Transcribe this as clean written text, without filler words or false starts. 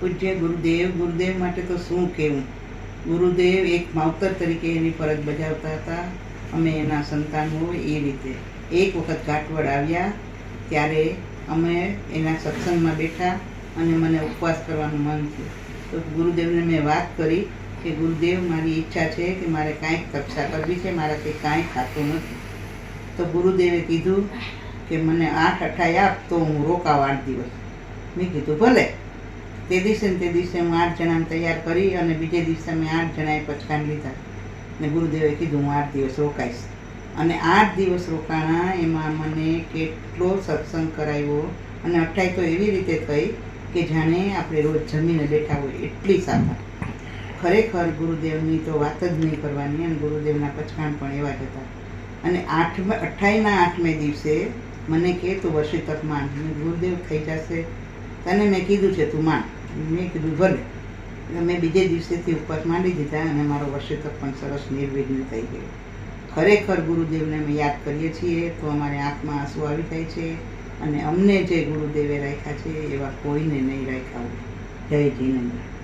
પૂજ્ય ગુરુદેવ માટે તો શું કહેવું. ગુરુદેવ એક માવતર તરીકે એની ફરજ બજાવતા હતા. અમે એના સંતાન હોય એ રીતે. એક વખત ઘાટવડ આવ્યા ત્યારે અમે એના સત્સંગમાં બેઠા અને મને ઉપવાસ કરવાનું મન થયું. તો ગુરુદેવને મેં વાત કરી કે ગુરુદેવ, મારી ઈચ્છા છે કે મારે કાંઈક તપસ્યા કરવી છે, મારાથી કાંઈ ખાતું નથી. તો ગુરુદેવે કીધું કે મને 8 અઠાઈ આપ તો હું રોકાવ 8 દિવસ. મેં કીધું ભલે. તે દિવસે હું 8 જણાને તૈયાર કરી અને બીજે દિવસે મેં 8 જણાએ પચકાન લીધા. ને ગુરુદેવે કીધું હું 8 દિવસ રોકાઈશ. અને 8 દિવસ રોકાણા. એમાં મને કેટલો સત્સંગ કરાવ્યો. અને અઠાઈ તો એવી રીતે થઈ કે જાણે આપણે રોજ જમીને બેઠા હોય એટલી સાધા. ખરેખર ગુરુદેવની તો વાત જ નહીં કરવાની. અને ગુરુદેવના પચકાણ પણ એવા જ હતા. અને 28ના 8મે દિવસે મને કહે તું વર્ષી તક માંડ. ગુરુદેવ થઈ જશે, તને મેં કીધું છે તું માંડ. મેં કીધું ભલે. મેં બીજે દિવસેથી ઉપવાસ માંડી દીધા અને મારો વર્ષી તક પણ સરસ નિર્વિઘ્ન થઈ ગયો. ખરેખર ગુરુદેવને અમે યાદ કરીએ છીએ તો અમારે આંખમાં આંસુ આવી જાય છે. અને અમને જે ગુરુદેવે રાખ્યા છે એવા કોઈને નહીં રાખ્યા હોય. જય જીનેન્દ્ર.